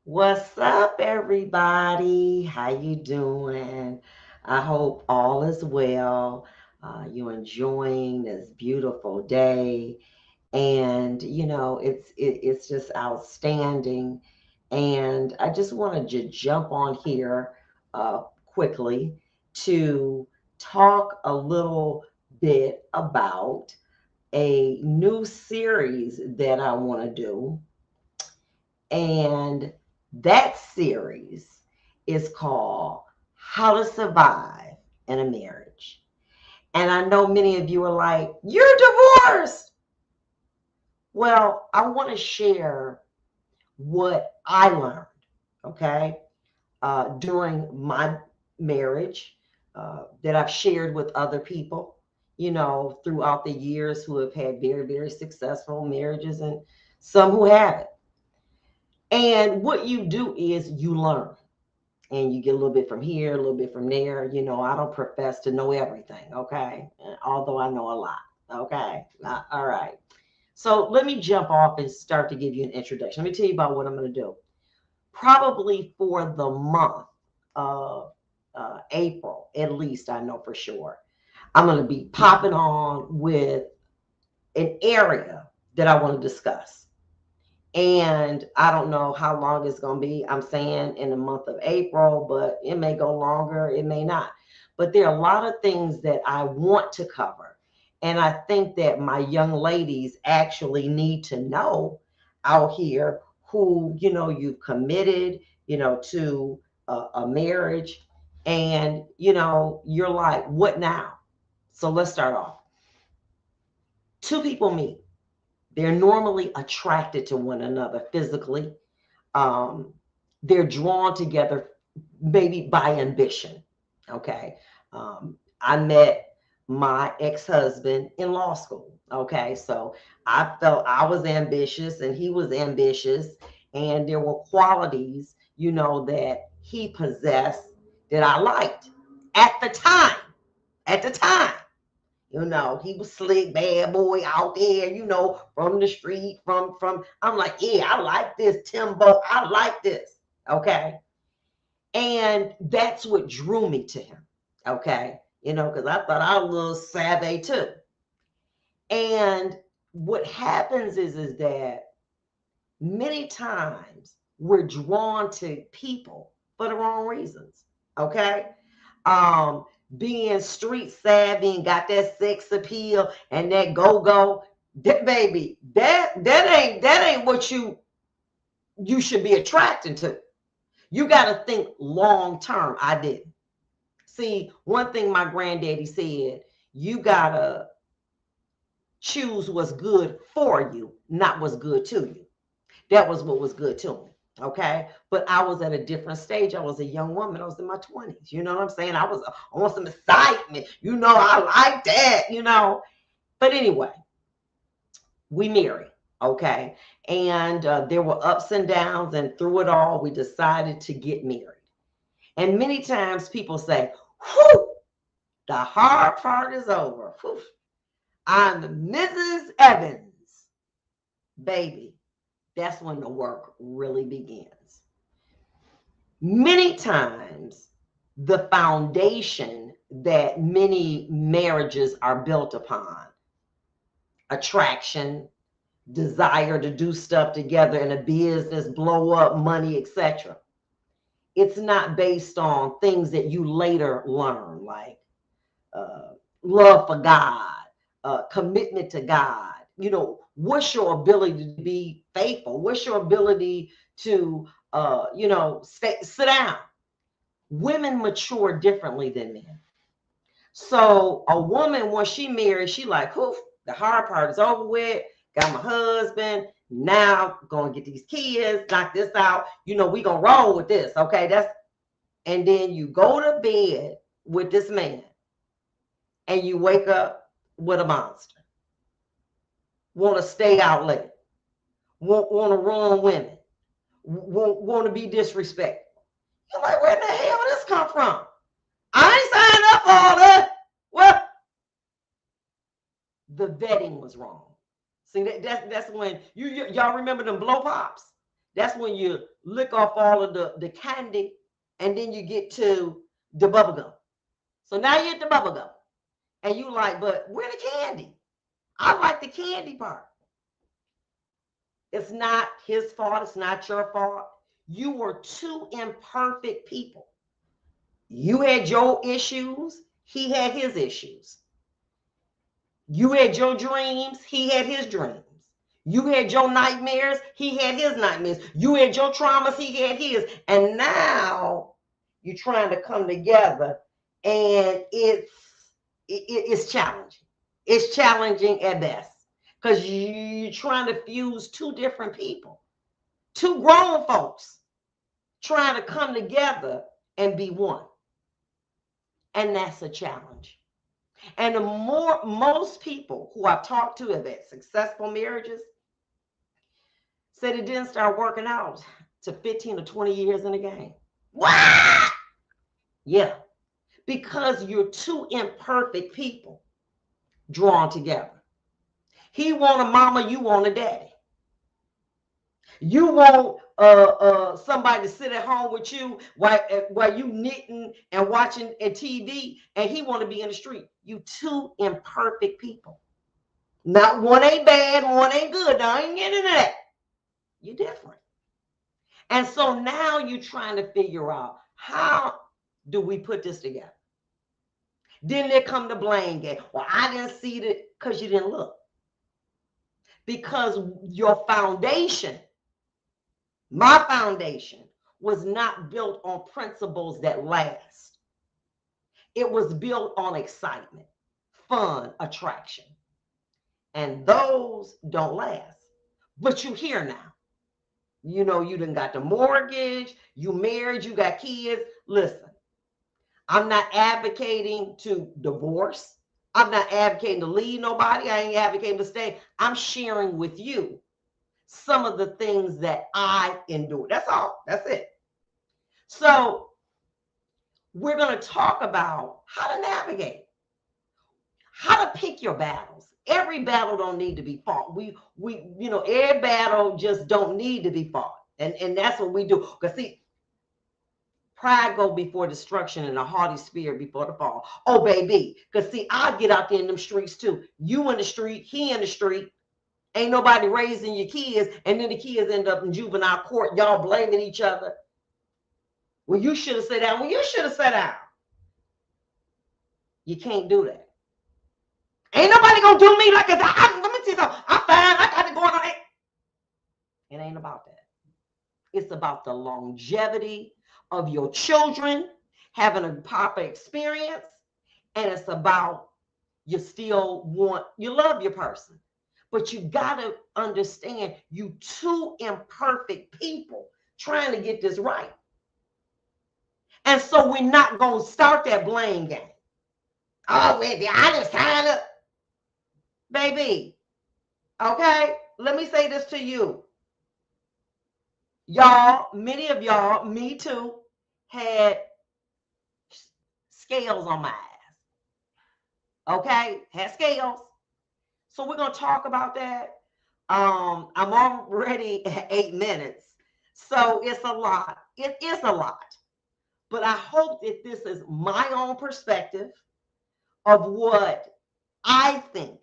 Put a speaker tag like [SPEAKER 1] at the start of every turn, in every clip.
[SPEAKER 1] What's up, everybody? How you doing? I hope all is well. You enjoying this beautiful day, and it's just outstanding. And I just wanted to jump on here quickly to talk a little bit about a new series that I want to do, and that series is called How to Survive in a Marriage. And I know many of you are like, you're divorced. Well, I want to share what I learned, okay, during my marriage that I've shared with other people, throughout the years who have had very, very successful marriages and some who haven't. And what you do is you learn and you get a little bit from here, a little bit from there. I don't profess to know everything, okay? Although I know a lot, okay? All right. So let me jump off and start to give you an introduction. Let me tell you about what I'm going to do. Probably for the month of April, at least I know for sure, I'm going to be popping on with an area that I want to discuss. And I don't know how long it's going to be. I'm saying in the month of April, but it may go longer, it may not. But there are a lot of things that I want to cover. And I think that my young ladies actually need to know out here who, you've committed, to a marriage. And, you're like, what now? So let's start off. Two people meet. They're normally attracted to one another physically. Um, they're drawn together maybe by ambition. Okay. I met my ex-husband in law school. Okay. So I felt I was ambitious and he was ambitious. And there were qualities, that he possessed that I liked at the time. At the time. He was slick, bad boy out there, from the street, from I'm like, yeah, I like this Timbo. I like this. Okay. And that's what drew me to him. Okay. Because I thought I was a little savvy too. And what happens is that many times we're drawn to people for the wrong reasons. Okay. um Being street savvy and got that sex appeal and that go, that baby, that ain't what you should be attracting to. You got to think long term. I didn't. See, one thing my granddaddy said, you gotta choose what's good for you, not what's good to you. That was what was good to me. Okay. But I was at a different stage. I was a young woman. I was in my 20s. You know what I'm saying? I was on some excitement. I like that. But anyway, we married. Okay. And there were ups and downs. And through it all, we decided to get married. And many times people say, whew, the hard part is over. Whew, I'm Mrs. Evans. Baby, that's when the work really begins. Many times, the foundation that many marriages are built upon, attraction, desire to do stuff together in a business, blow up, money, etc. It's not based on things that you later learn, like uh, love for God, commitment to God. What's your ability to be faithful? What's your ability to, sit down? Women mature differently than men. So a woman, when she married, she like, whew, the hard part is over with. Got my husband. Now gonna get these kids, knock this out. We gonna roll with this. Okay. And then you go to bed with this man and you wake up with a monster. Want to stay out late. Want to ruin women. Want to be disrespectful. You're like, where the hell did this come from? I ain't signed up for all that. Well, the vetting was wrong. See, that's when y'all remember them blow pops. That's when you lick off all of the candy, and then you get to the bubble gum. So now you're at the bubble gum, and you like, but where the candy? I like the candy part. It's not his fault. It's not your fault. You were two imperfect people. You had your issues. He had his issues. You had your dreams. He had his dreams. You had your nightmares. He had his nightmares. You had your traumas. He had his. And now you're trying to come together, and it's challenging. It's challenging at best because you're trying to fuse two different people, two grown folks trying to come together and be one. And that's a challenge. And the most people who I've talked to have had successful marriages said it didn't start working out to 15 or 20 years in the game. What? Yeah, because you're two imperfect people drawn together. He want a mama, you want a daddy. You want somebody to sit at home with you while you knitting and watching a TV, and he want to be in the street. You two imperfect people. Not one ain't bad, one ain't good. Now I ain't getting into that. You're different. And so now you're trying to figure out, how do we put this together? Then there come the blame game. Well, I didn't see it because you didn't look. Because your foundation, my foundation, was not built on principles that last. It was built on excitement, fun, attraction. And those don't last. But you're here now. You know, you done got the mortgage, you married, you got kids. Listen, I'm not advocating to divorce. I'm not advocating to leave nobody. I ain't advocating to stay. I'm sharing with you some of the things that I endure. That's all. That's it. So we're going to talk about how to navigate, how to pick your battles. Every battle don't need to be fought. Every battle just don't need to be fought. And that's what we do. Because see, pride go before destruction and a haughty spirit before the fall. Oh, baby. Because see, I get out there in them streets too. You in the street, he in the street. Ain't nobody raising your kids. And then the kids end up in juvenile court. Y'all blaming each other. Well, you should have sat down. Well, you should have sat down. You can't do that. Ain't nobody gonna do me like that. Let me tell you something. I'm fine. I got it going on. It ain't about that. It's about the longevity of your children having a proper experience, and it's about you love your person, but you got to understand you two imperfect people trying to get this right. And so we're not going to start that blame game. Oh, I just signed up. Baby, okay, let me say this to you. Y'all, many of y'all, me too, had scales on my ass. Okay, had scales. So we're going to talk about that. I'm already at 8 minutes. So it's a lot. It is a lot. But I hope that this is my own perspective of what I think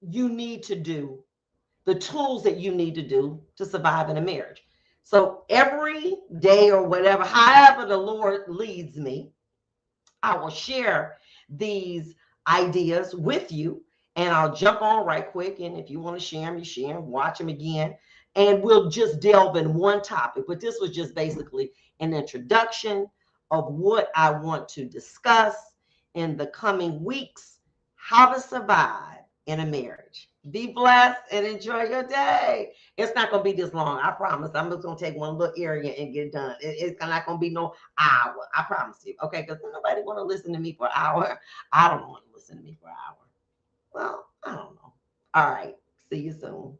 [SPEAKER 1] you need to do, the tools that you need to do to survive in a marriage. So every day or whatever, however the Lord leads me, I will share these ideas with you, and I'll jump on right quick. And if you want to share them, you share them, watch them again, and we'll just delve in one topic. But this was just basically an introduction of what I want to discuss in the coming weeks, how to survive in a marriage. Be blessed and enjoy your day. It's not going to be this long. I promise. I'm just going to take one little area and get it done. It's not going to be no hour. I promise you. Okay? Because nobody want to listen to me for an hour. I don't want to listen to me for an hour. Well, I don't know. All right. See you soon.